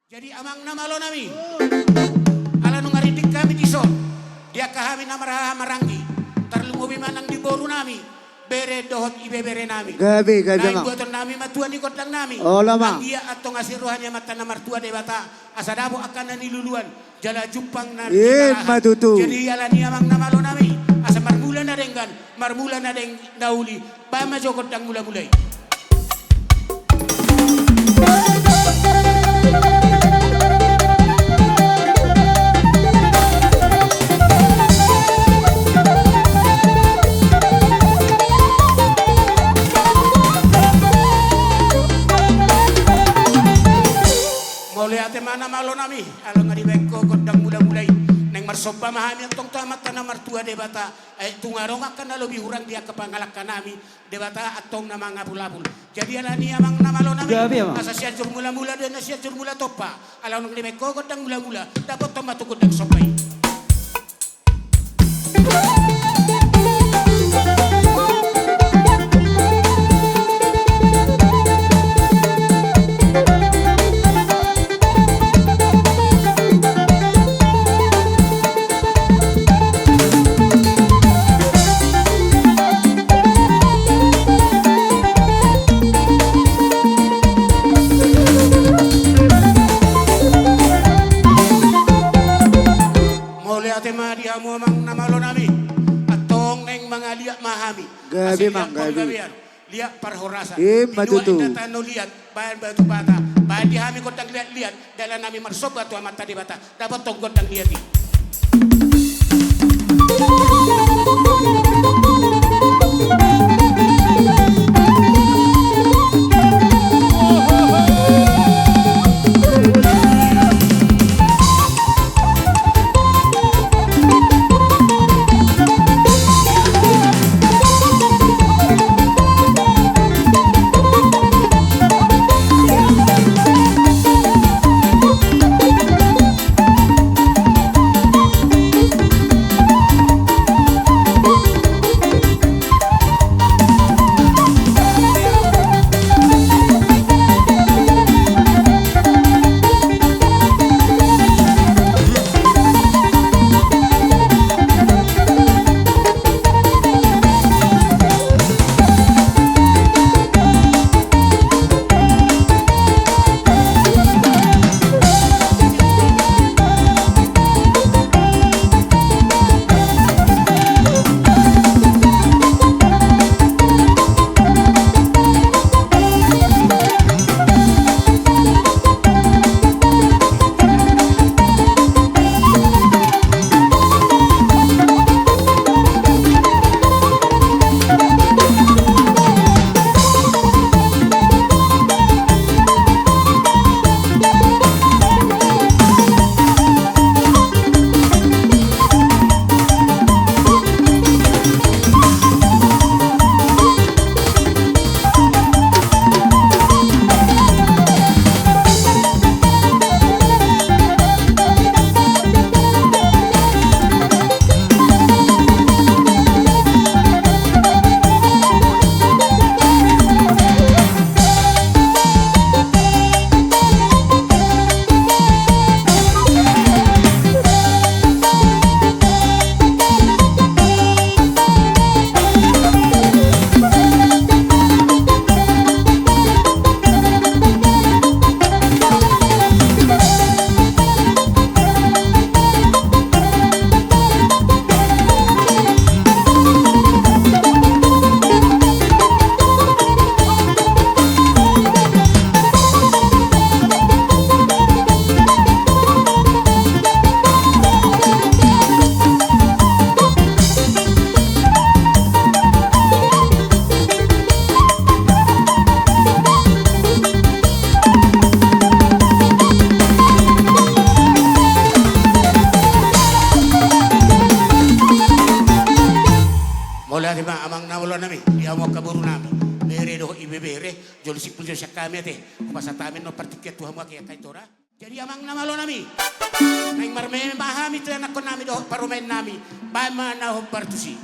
Jadi amang nama lo nami. Ala nung ngaridik kami di son. Dia kahami nama maranggi. Terlungubi manang di boru nami. Bere dohot ibe bere nami. Gabi Nain mang. buaton nami matuan ikot lang nami. Oh lama. Ang iya atong asiruhannya mata na martua de bata. Asadabo akan na niluluan. Jala jupang na matutu. Jadi ala ni amang nama lo nami. Asa marmula na denggan. Marmula na deng dauli. Ba majokot dang mula-mulay. Mulai ate mana malo nami, alang ngadi beko kodang mula-mulai, neng marsoba mahami ang tong tamat na martua debata, tungarong akan na lebih hurang dia kepangalakkan nami, debata atong na mga bulabul. Jadi ala ni amang na malo nami, asa siya jur mula-mula dan siya jur mula topa, alang ngadi beko kodang mula-mula, dapat tomat kodang sopay. Diamu amang namalo nami atong neng mga liak mahami gabi mang gabi liak parhorasa matutu data no liat bayan batu bata bayan dihami ko tang liat dalan nami marsoba tu amat tadi bata dapat tonggot tang liat di kami teh pasatamin no partiket tuha mo kaya kaitora jadi amang namalo nami nang marme mahami tu anak ko nami do parumen nami ba mana ho partusi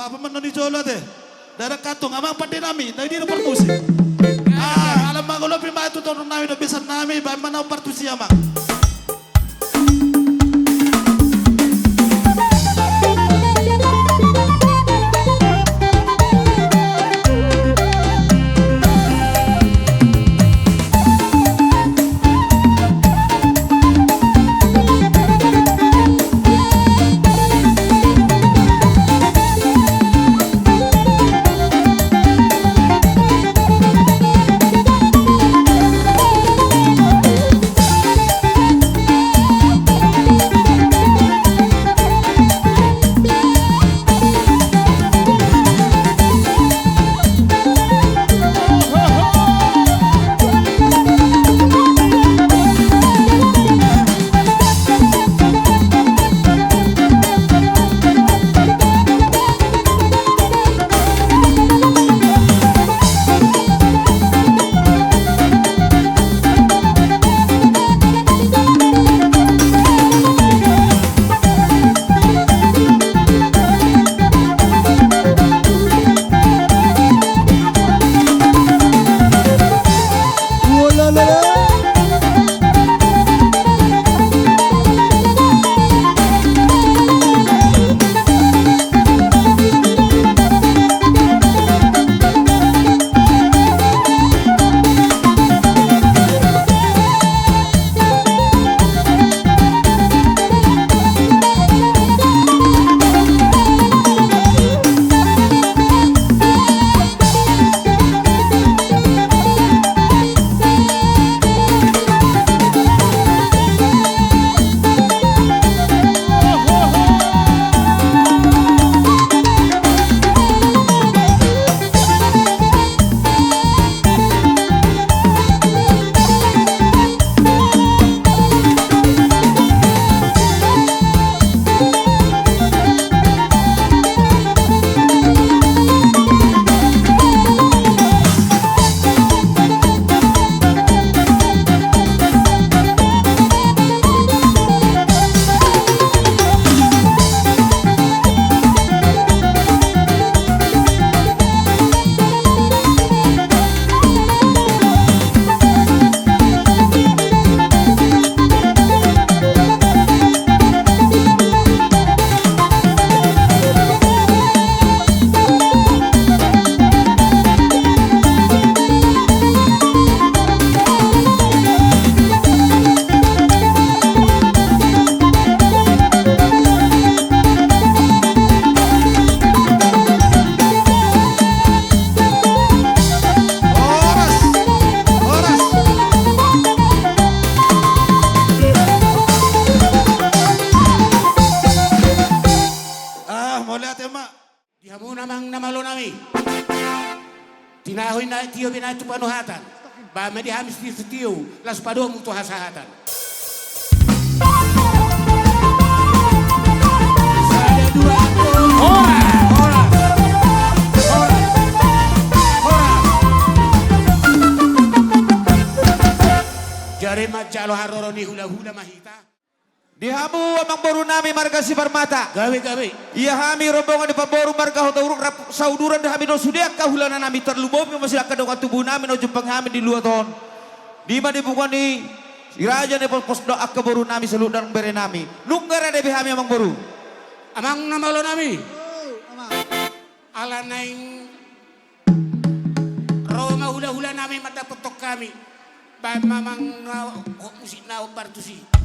Papa menoni jolo deh. Dari katung amang pati nami, dari dia pertusi. Alam magulo prima itu turun nami do bisa nami, ba mana pertusi amang. Tinahoy na tiyo binatu panuhatan. Ba medi hamis di setiyo las pado mutu hasahatan. Sada dua ora. Jare macalo haroro ni hula-hula mahita. Dihamu amang boru nami marga si Parmata. Gawe. Iya hami rombongan di paboru marga hotauruk rap sauduran dahami no sudiak kahulana nami terlubom yang masih akan doa tubuh nami no jempang hami di luar ton. Di mana bukan ni si raja ni pos doa ke boru nami seludang bere nami. Nunggara de hami amang boru. Amang nama lo nami. Ala naing Roma hula-hula nami mata petok kami. Ba mamang musik na bartusi.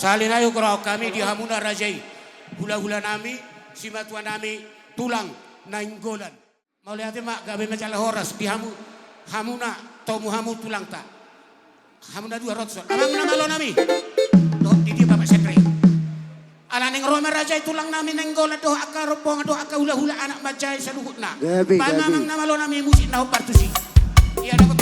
Salin ayo kerau kami di hamuna rajai. Hula-hula nami, si matua nami tulang nainggolan. Mau lihat mak gabe macam horas di hamuna tomu hamu tulang tak. Hamuna dua rotson. Amang nama lo nami. Doh di dia bapak sekre. Ala neng Roma rajai tulang nami nainggolan doh akar ropong doh akar hula-hula anak macai saluhutna. Gabi, Mamang gabi. nama lo nami musik nahu partusi. Iya dapat